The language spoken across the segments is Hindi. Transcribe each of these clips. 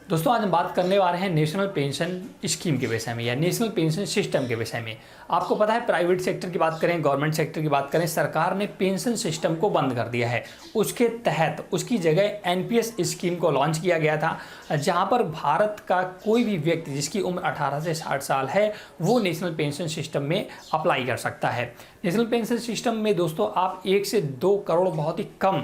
दोस्तों आज हम बात करने वाले हैं नेशनल पेंशन स्कीम के विषय में या नेशनल पेंशन सिस्टम के विषय में। आपको पता है प्राइवेट सेक्टर की बात करें, गवर्नमेंट सेक्टर की बात करें, सरकार ने पेंशन सिस्टम को बंद कर दिया है। उसके तहत उसकी जगह एनपीएस स्कीम को लॉन्च किया गया था, जहां पर भारत का कोई भी व्यक्ति जिसकी उम्र 18 से 60 साल है वो नेशनल पेंशन सिस्टम में अप्लाई कर सकता है। नेशनल पेंशन सिस्टम में दोस्तों आप 1 से 2 करोड़ बहुत ही कम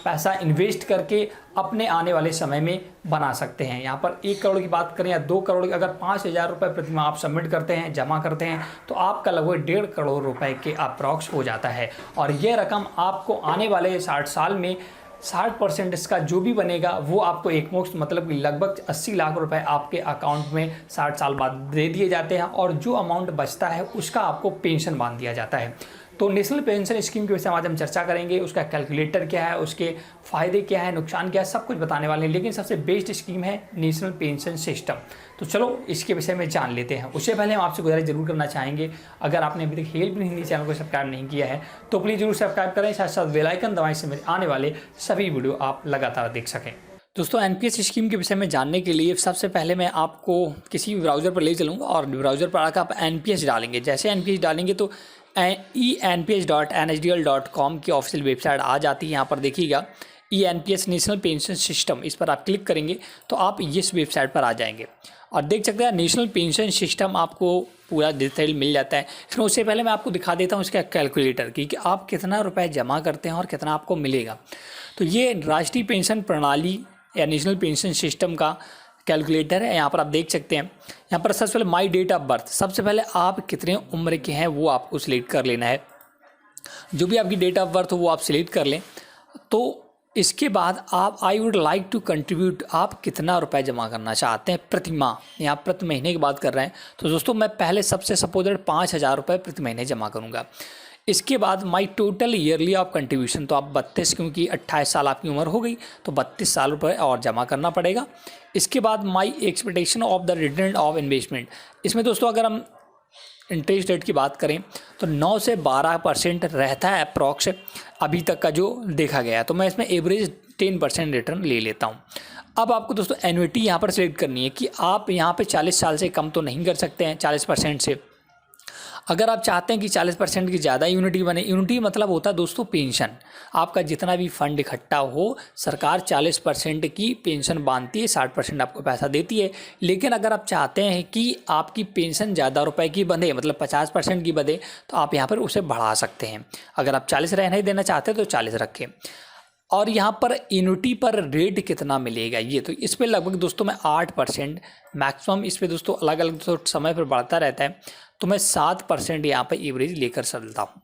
पैसा इन्वेस्ट करके अपने आने वाले समय में बना सकते हैं। यहाँ पर 1 करोड़ की बात करें या 2 करोड़ की, अगर 5,000 रुपये प्रति माह आप सबमिट करते हैं, जमा करते हैं, तो आपका लगभग 1.5 करोड़ रुपए के अप्रॉक्स हो जाता है। और ये रकम आपको आने वाले 60 साल में 60% इसका जो भी बनेगा वो आपको एकमुश्त मतलब लगभग 80 लाख रुपए आपके अकाउंट में 60 साल बाद दे दिए जाते हैं, और जो अमाउंट बचता है उसका आपको पेंशन बांध दिया जाता है। तो नेशनल पेंशन स्कीम के विषय में आज हम चर्चा करेंगे। उसका कैलकुलेटर क्या है, उसके फ़ायदे क्या है, नुकसान क्या है, सब कुछ बताने वाले हैं। लेकिन सबसे बेस्ट स्कीम है नेशनल पेंशन सिस्टम। तो चलो इसके विषय में जान लेते हैं। उससे पहले हम आपसे गुजारिश जरूर करना चाहेंगे, अगर आपने अभी तक हेल्प हिंदी चैनल को सब्सक्राइब नहीं किया है तो प्लीज़ जरूर सब्सक्राइब करें, साथ साथ बेल आइकन दबाएं से मेरे आने वाले सभी वीडियो आप लगातार देख सकें। दोस्तों एनपीएस स्कीम के विषय में जानने के लिए सबसे पहले मैं आपको किसी भी ब्राउज़र पर ले चलूँगा और ब्राउज़र पर आकर आप एनपीएस डालेंगे। जैसे एनपीएस डालेंगे तो enps.nhdl.com की ऑफिशियल वेबसाइट आ जाती है। यहाँ पर देखिएगा एनपीएस नेशनल पेंशन सिस्टम, इस पर आप क्लिक करेंगे तो आप इस वेबसाइट पर आ जाएंगे और देख सकते हैं नेशनल पेंशन सिस्टम आपको पूरा डिटेल मिल जाता है। लेकिन उससे पहले मैं आपको दिखा देता हूँ इसका कैलकुलेटर कि आप कितना रुपए जमा करते हैं और कितना आपको मिलेगा। तो ये राष्ट्रीय पेंशन प्रणाली या नेशनल पेंशन सिस्टम का कैलकुलेटर है। यहाँ पर आप देख सकते हैं, यहाँ पर सबसे पहले माई डेट ऑफ बर्थ, सबसे पहले आप कितने उम्र के हैं वो आपको सिलेक्ट कर लेना है। जो भी आपकी डेट ऑफ बर्थ हो वो आप सिलेक्ट कर लें। तो इसके बाद आप I would like to contribute, आप कितना रुपए जमा करना चाहते हैं प्रति माह, यहाँ प्रति महीने की बात कर रहे हैं। तो दोस्तों मैं पहले सबसे सपोज 5,000 रुपये प्रति महीने जमा करूँगा। इसके बाद माई टोटल ईयरली ऑफ कंट्रीब्यूशन, तो आप 32, क्योंकि 28 साल आपकी उम्र हो गई तो 32 साल रुपये और जमा करना पड़ेगा। इसके बाद my expectation of the return of investment, इसमें दोस्तों अगर हम इंटरेस्ट रेट की बात करें तो 9 से 12% रहता है अप्रॉक्स अभी तक का जो देखा गया है। तो मैं इसमें एवरेज 10% रिटर्न ले लेता हूँ। अब आपको दोस्तों एन्युटी यहाँ पर सिलेक्ट करनी है कि आप यहाँ पे 40 साल से कम तो नहीं कर सकते हैं 40% से। अगर आप चाहते हैं कि 40% की ज़्यादा यूनिटी बने, यूनिटी मतलब होता है दोस्तों पेंशन, आपका जितना भी फंड इकट्ठा हो सरकार 40% की पेंशन बांधती है, 60% आपको पैसा देती है। लेकिन अगर आप चाहते हैं कि आपकी पेंशन ज़्यादा रुपए की बने, मतलब 50% की बने, तो आप यहाँ पर उसे बढ़ा सकते हैं। अगर आप 40 रहने देना चाहते हैं तो 40 रखें। और यहाँ पर एन्युटी पर रेट कितना मिलेगा ये, तो इस पर लगभग दोस्तों मैं 8% मैक्सिमम, इस पर दोस्तों अलग अलग तो समय पर बढ़ता रहता है, तो मैं 7% यहाँ पर एवरेज लेकर चलता हूँ,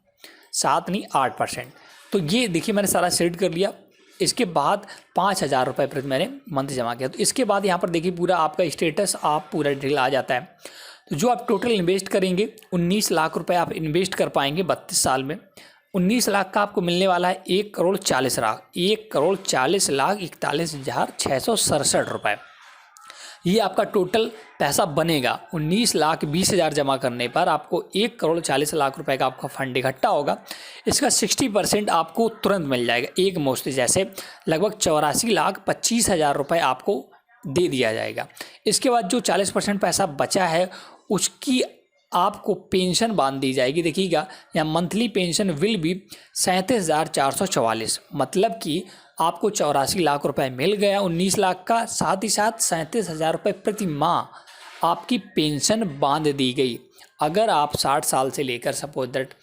7 नहीं 8%। तो ये देखिए मैंने सारा सेट कर लिया। इसके बाद 5,000 रुपये प्रति मैंने मंथ जमा किया। तो इसके बाद यहाँ पर देखिए पूरा आपका स्टेटस आप पूरा डिटेल आ जाता है। तो जो आप टोटल इन्वेस्ट करेंगे 19 लाख रुपये आप इन्वेस्ट कर पाएंगे 32 साल में। 19 लाख का आपको मिलने वाला है 1,40,41,41,41,667 रुपये। ये आपका टोटल पैसा बनेगा। 19,20,000 जमा करने पर आपको 1,40,00,000 रुपए का आपका फंड इकट्ठा होगा। इसका 60% आपको तुरंत मिल जाएगा एक मुश्त, जैसे लगभग 84,25,000 रुपये आपको दे दिया जाएगा। इसके बाद जो 40% पैसा बचा है उसकी आपको पेंशन बांध दी जाएगी। देखिएगा या मंथली पेंशन विल बी 37,444, मतलब कि आपको 84 लाख रुपए मिल गया 19 लाख का, साथ ही साथ 37,000 रुपये प्रति माह आपकी पेंशन बांध दी गई। अगर आप 60 साल से लेकर सपोज दैट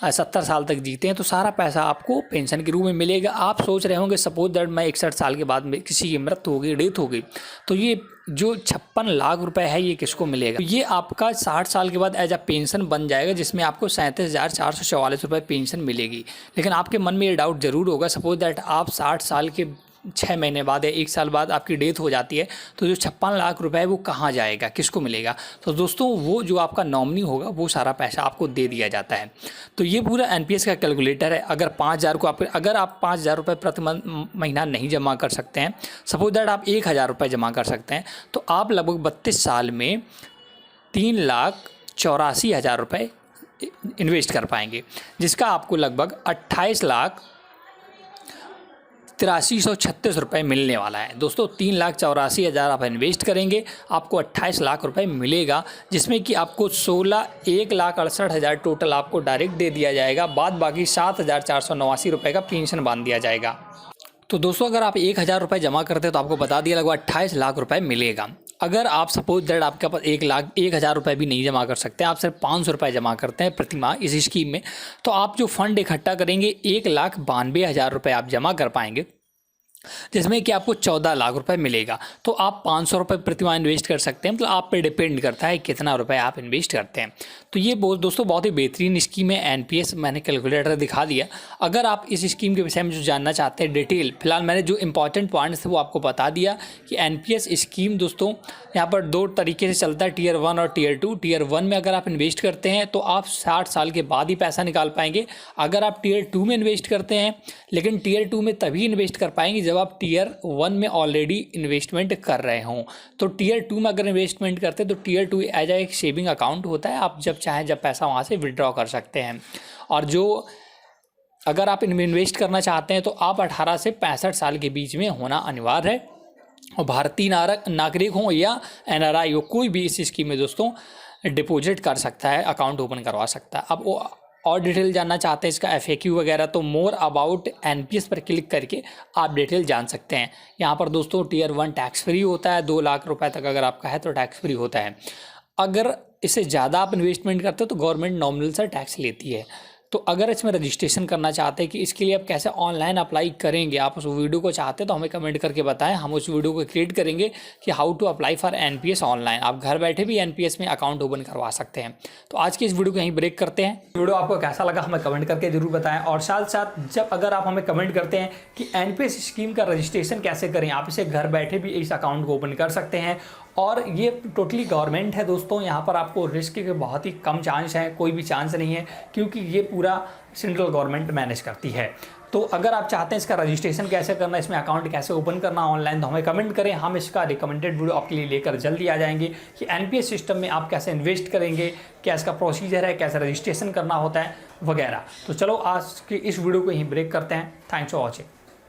70 साल तक जीते हैं तो सारा पैसा आपको पेंशन के रूप में मिलेगा। आप सोच रहे होंगे सपोज दैट मैं 61 साल के बाद किसी की मृत्यु हो गई, डेथ हो गई, तो ये जो 56 लाख रुपए है ये किसको मिलेगा? तो ये आपका 60 साल के बाद एज अ पेंशन बन जाएगा, जिसमें आपको 37,444 रुपये पेंशन मिलेगी। लेकिन आपके मन में ये डाउट जरूर होगा, सपोज दैट आप 60 साल के 6 महीने बाद या 1 साल बाद आपकी डेथ हो जाती है तो जो 56 लाख रुपए है वो कहाँ जाएगा, किसको मिलेगा? तो दोस्तों वो जो आपका नॉमिनी होगा वो सारा पैसा आपको दे दिया जाता है। तो ये पूरा एनपीएस का कैलकुलेटर है। अगर 5,000 को अगर आप 5,000 रुपये प्रति महीना नहीं जमा कर सकते हैं, सपोज दैट आप 1,000 रुपये जमा कर सकते हैं, तो आप लगभग 32 साल में 3,84,000 रुपये इन्वेस्ट कर पाएंगे, जिसका आपको लगभग 8336 रुपये मिलने वाला है दोस्तों। 3,84,000 आप इन्वेस्ट करेंगे, आपको 28 लाख रुपए मिलेगा, जिसमें कि आपको 1,68,000 टोटल आपको डायरेक्ट दे दिया जाएगा। बाद बाकी 7,489 रुपये का पेंशन बांध दिया जाएगा। तो दोस्तों अगर आप 1,000 रुपये जमा करते हैं तो आपको बता दिया लगभग 28 लाख रुपए मिलेगा। अगर आप सपोज दैट आपके पास 1,000 रुपये भी नहीं जमा कर सकते, आप सिर्फ 500 रुपये जमा करते हैं प्रति माह इस स्कीम में, तो आप जो फंड इकट्ठा करेंगे 1,92,000 रुपये आप जमा कर पाएंगे, जिसमें कि आपको 14 लाख रुपए मिलेगा। तो आप 500 रुपये प्रति माह इन्वेस्ट कर सकते हैं, मतलब आप पे डिपेंड करता है कितना रुपए आप इन्वेस्ट करते हैं। तो ये दोस्तों बहुत ही बेहतरीन स्कीम है। एनपीएस मैंने कैलकुलेटर दिखा दिया। अगर आप इस स्कीम के विषय में जो जानना चाहते हैं डिटेल, फिलहाल मैंने जो इंपॉर्टेंट पॉइंट्स थे वो आपको बता दिया कि एनपीएस स्कीम दोस्तों यहाँ पर 2 तरीके से चलता है, टियर 1 और टियर 2। टियर 1 में अगर आप इन्वेस्ट करते हैं तो आप 60 साल के बाद ही पैसा निकाल पाएंगे। अगर आप टियर 2 में इन्वेस्ट करते हैं, लेकिन टियर 2 में तभी इन्वेस्ट कर पाएंगे जब आप टियर 1 में ऑलरेडी इन्वेस्टमेंट कर रहे हों। तो टियर 2 में अगर इन्वेस्टमेंट करते हैं तो टियर 2 एज एक सेविंग अकाउंट होता है, आप जब चाहें जब पैसा वहाँ से विड्रॉ कर सकते हैं। और जो अगर आप इनमें इन्वेस्ट करना चाहते हैं तो आप 18 से 65 साल के बीच में होना अनिवार्य है, और भारतीय नागरिक हो या एनआरआई हो, कोई भी इस स्कीम में दोस्तों डिपॉजिट कर सकता है, अकाउंट ओपन करवा सकता है। अब वो और डिटेल जानना चाहते हैं इसका एफएक्यू वगैरह, तो मोर अबाउट एनपीएस पर क्लिक करके आप डिटेल जान सकते हैं। यहाँ पर दोस्तों टियर 1 टैक्स फ्री होता है, 2 लाख रुपए तक अगर आपका है तो टैक्स फ्री होता है। अगर इससे ज़्यादा आप इन्वेस्टमेंट करते हो तो गवर्नमेंट नॉमिनल सा टैक्स लेती है। तो अगर इसमें रजिस्ट्रेशन करना चाहते हैं कि इसके लिए आप कैसे ऑनलाइन अप्लाई करेंगे, आप उस वीडियो को चाहते हैं तो हमें कमेंट करके बताएं, हम उस वीडियो को क्रिएट करेंगे कि how to apply for NPS online. आप घर बैठे भी एनपीएस में अकाउंट ओपन करवा सकते हैं। तो आज की इस वीडियो को यहीं ब्रेक करते हैं। वीडियो आपको कैसा लगा हमें कमेंट करके जरूर बताएं, और साथ साथ जब अगर आप हमें कमेंट करते हैं कि एनपीएस स्कीम का रजिस्ट्रेशन कैसे करें, आप इसे घर बैठे भी इस अकाउंट को ओपन कर सकते हैं। और ये टोटली गवर्नमेंट है दोस्तों, यहाँ पर आपको रिस्क के बहुत ही कम चांस है, कोई भी चांस नहीं है, क्योंकि ये पूरा सेंट्रल गवर्नमेंट मैनेज करती है। तो अगर आप चाहते हैं इसका रजिस्ट्रेशन कैसे करना, इसमें अकाउंट कैसे ओपन करना ऑनलाइन, तो हमें कमेंट करें, हम इसका रिकमेंडेड वीडियो आपके लिए लेकर जल्दी आ जाएंगे कि एनपीएस सिस्टम में आप कैसे इन्वेस्ट करेंगे, क्या इसका प्रोसीजर है, कैसे रजिस्ट्रेशन करना होता है वगैरह। तो चलो आज की इस वीडियो को यहीं ब्रेक करते हैं। Thanks for watching.